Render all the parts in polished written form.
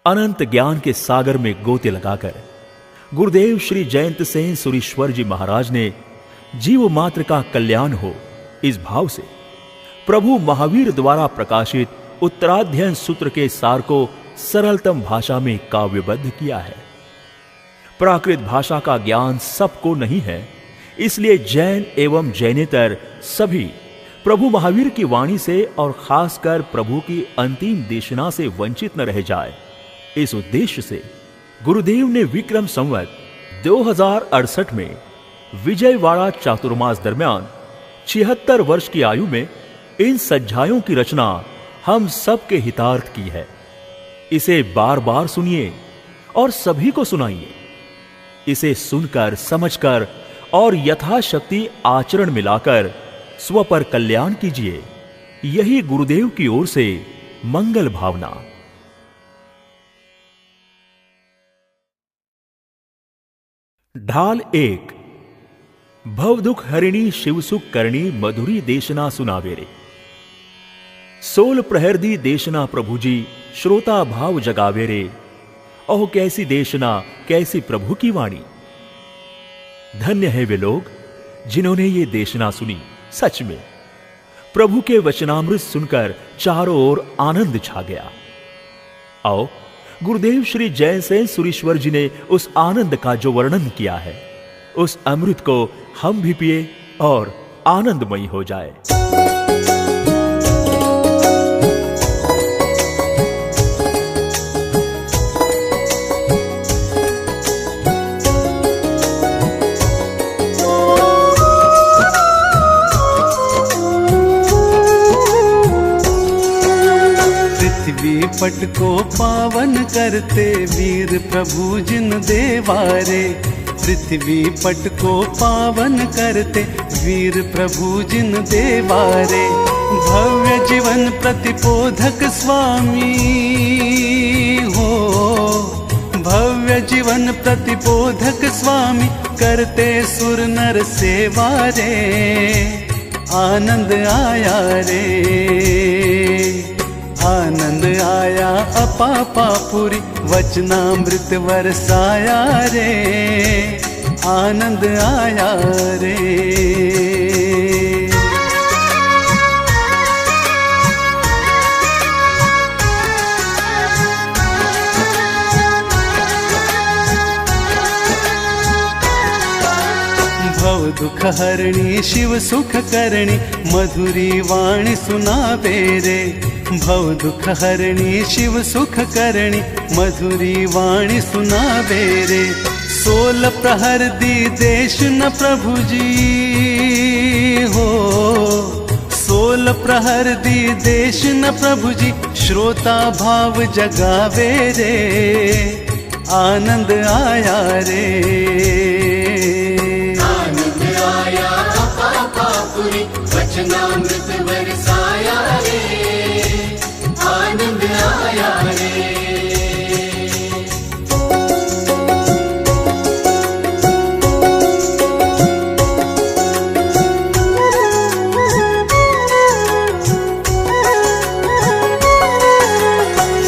अनंत ज्ञान के सागर में गोते लगाकर गुरुदेव श्री जयंत सेन सुरीश्वर जी महाराज ने जीव मात्र का कल्याण हो, इस भाव से प्रभु महावीर द्वारा प्रकाशित उत्तराध्ययन सूत्र के सार को सरलतम भाषा में काव्यबद्ध किया है। प्राकृत भाषा का ज्ञान सबको नहीं है, इसलिए जैन एवं जैनेतर सभी प्रभु महावीर की वाणी से और खासकर प्रभु की अंतिम देशना से वंचित न रह जाए, इस उद्देश्य से गुरुदेव ने विक्रम संवत 2068 में विजयवाड़ा चातुर्मास दरमियान 76 वर्ष की आयु में इन सज्जायों की रचना हम सब के हितार्थ की है। इसे बार बार सुनिए और सभी को सुनाइए। इसे सुनकर, समझकर और यथाशक्ति आचरण में लाकर स्व पर कल्याण कीजिए। यही गुरुदेव की ओर से मंगल भावना। ढाल 1। भव दुख हरिणी शिव सुख करणी मधुरी देशना सुनावेरे। 16 प्रहर दी देशना प्रभु जी श्रोता भाव जगावेरे। ओह कैसी देशना, कैसी प्रभु की वाणी। धन्य है वे लोग जिन्होंने ये देशना सुनी। सच में प्रभु के वचनामृत सुनकर चारों ओर आनंद छा गया। आओ गुरुदेव श्री जय सेन सुरीश्वर जी ने उस आनंद का जो वर्णन किया है, उस अमृत को हम भी पिए और आनंदमयी हो जाए। पट को पावन करते वीर प्रभु जिन देवारे। पृथ्वी पट को पावन करते वीर प्रभु जिन देवारे। भव्य जीवन प्रतिपोधक स्वामी हो, भव्य जीवन प्रतिपोधक स्वामी करते सुर नर सेवारे। आनंद आया रे, आनंद आया अपापापुरी वचनामृत बरसाया रे। आनंद आया रे। भव दुख हरणी शिव सुख करणी मधुरी वाणी सुनावे रे। भव दुख हरणी शिव सुख करणी मधुरी वाणी सुनावे रे। 16 प्रहर दी देश न प्रभु जी हो, 16 प्रहर दी देश न प्रभु जी श्रोता भाव जगावे रे। आनंद आया रे, आनंद आया अपापापुरी वचनामृत बरसाया रे। आनंद आया रे।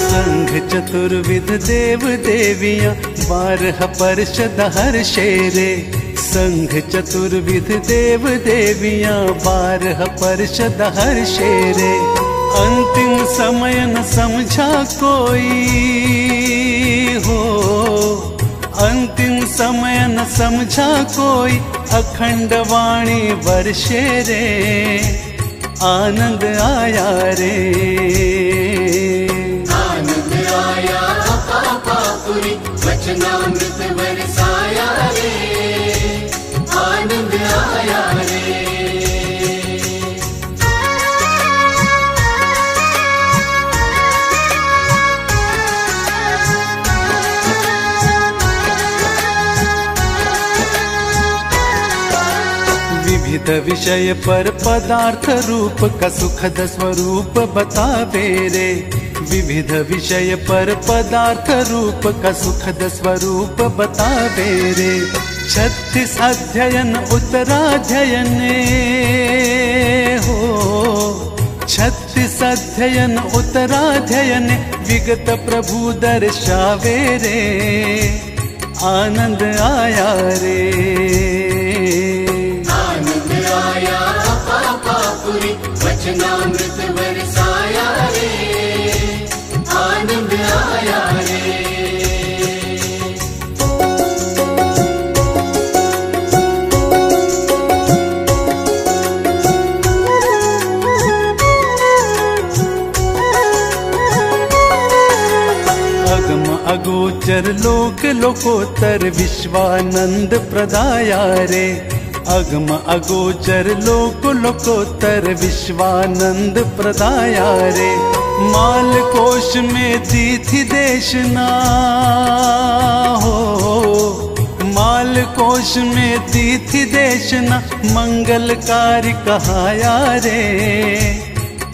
संघ चतुर्विध देव देवियां 12 परषद हर शेरे। संघ चतुर्विध देव देवियां 12 परषद हर शेरे। अंतिम समय न समझा कोई हो, अंतिम समय न समझा कोई अखंड वाणी वर्षे रे। आनंद आया रे, आनंद आया अपापापुरी वचनामृत बरसाया रे। आनंद आया रे। विविध विषय पर पदार्थ रूप का सुखद स्वरूप बतावे रे। विविध विषय पर पदार्थ रूप का सुखद स्वरूप बतावे रे। 36 अध्ययन उत्तराध्ययन हो, 36 अध्ययन उत्तराध्ययन विगत प्रभु दर्शावे रे, आनंद आया रे। आनंद आया पापापुरी, वचनामृत बरसाया रे, आनंद आया रे। अगोचर लोक लोकोत्तर विश्वानंद प्रदाया रे, अगम अगोचर लोक लोकोत्तर विश्वानंद प्रदाया रे। माल कोश में दी थी देशना हो, माल कोश में दी थी देशना, मंगलकारी कहाया रे,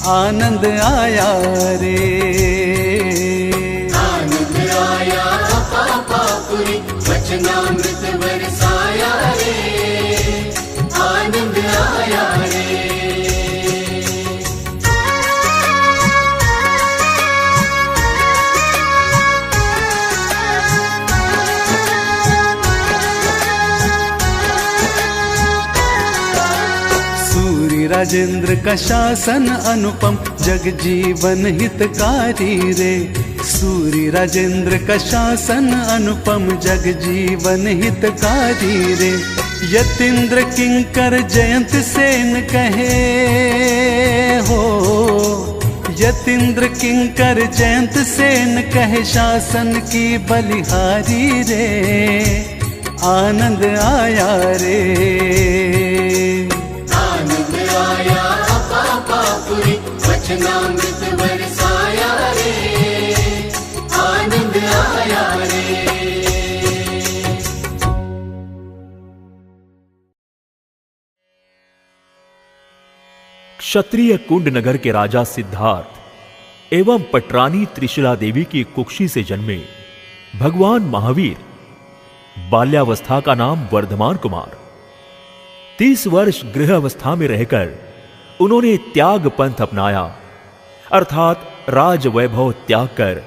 आनंद आया रे। आया पापापुरी, वचनामृत बरसाया रे, आनंद आया रे। सूर्य राजेंद्र का शासन अनुपम, जग जीवन हितकारी रे। सूर्य राजेंद्र का शासन अनुपम, जग जीवन हितकारी रे। यतीन्द्र किंकर जयंत सेन कहे हो, यतीन्द्र किंकर जयंत सेन कहे, शासन की बलिहारी रे, आनंद आया रे। आनंद आया पापापुरी, वचनामृत बरसाया रे, आनंद आया रे। क्षत्रिय कुंड नगर के राजा सिद्धार्थ एवं पटरानी त्रिशिला देवी की कुक्षी से जन्मे भगवान महावीर, बाल्यावस्था का नाम वर्धमान कुमार। 30 वर्ष गृह अवस्था में रहकर उन्होंने त्याग पंथ अपनाया, अर्थात राज वैभव त्याग कर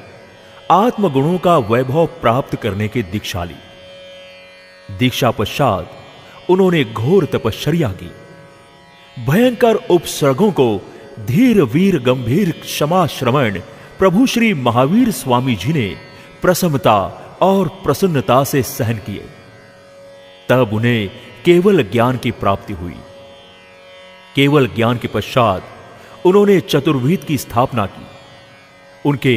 आत्मगुणों का वैभव प्राप्त करने की दीक्षा ली। दीक्षा पश्चात उन्होंने घोर तपश्चर्या की। भयंकर उपसर्गों को धीर वीर गंभीर क्षमा श्रवण प्रभु श्री महावीर स्वामी जी ने प्रसन्नता और प्रसन्नता से सहन किए। तब उन्हें केवल ज्ञान की प्राप्ति हुई। केवल ज्ञान के पश्चात उन्होंने चतुर्वेद की स्थापना की। उनके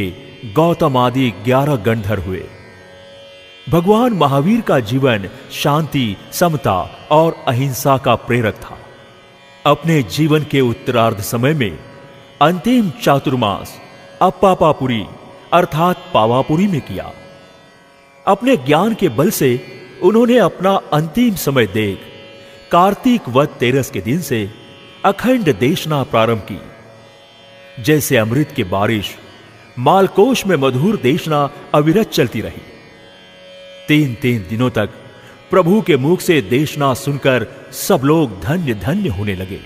गौतम आदि 11 गणधर हुए। भगवान महावीर का जीवन शांति, समता और अहिंसा का प्रेरक था। अपने जीवन के उत्तरार्ध समय में अंतिम चातुर्मास अप्पापापुरी अर्थात पावापुरी में किया। अपने ज्ञान के बल से उन्होंने अपना अंतिम समय देख कार्तिक वद 13 के दिन से अखंड देशना प्रारंभ की। जैसे अमृत की बारिश मालकोश में मधुर देशना अविरत चलती रही। 3 दिनों तक प्रभु के मुख से देशना सुनकर सब लोग धन्य धन्य होने लगे।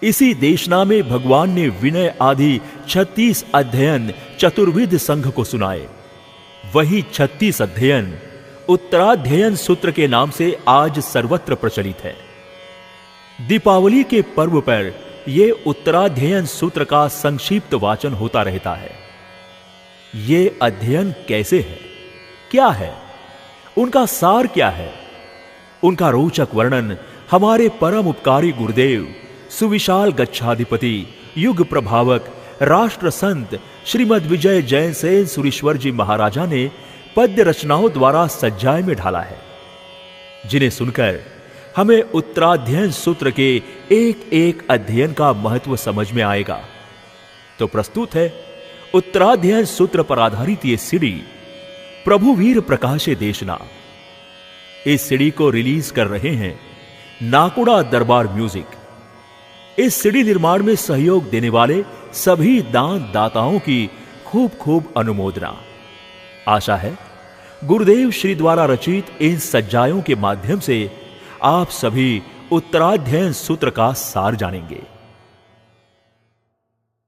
इसी देशना में भगवान ने विनय आदि 36 अध्ययन चतुर्विद संघ को सुनाए। वही 36 अध्ययन उत्तराध्ययन सूत्र के नाम से आज सर्वत्र प्रचलित है। दीपावली के पर्व पर यह उत्तराध्ययन सूत्र का संक्षिप्त वाचन होता रहता है। ये अध्ययन कैसे है, क्या है, उनका सार क्या है, उनका रोचक वर्णन हमारे परम उपकारी गुरुदेव सुविशाल गच्छाधिपति युग प्रभावक राष्ट्र संत श्रीमद विजय जैन सेन सुरीश्वर जी महाराजा ने पद्य रचनाओं द्वारा सज्जाए में ढाला है, जिन्हें सुनकर हमें उत्तराध्ययन सूत्र के एक एक अध्ययन का महत्व समझ में आएगा। तो प्रस्तुत है उत्तराध्ययन सूत्र पर आधारित ये सीडी प्रभु वीर प्रकाशे देशना। इस सीडी को रिलीज कर रहे हैं नाकुड़ा दरबार म्यूजिक। इस सीडी निर्माण में सहयोग देने वाले सभी दान दाताओं की खूब खूब अनुमोदना। आशा है गुरुदेव श्री द्वारा रचित इन सज्जायों के माध्यम से आप सभी उत्तराध्ययन सूत्र का सार जानेंगे।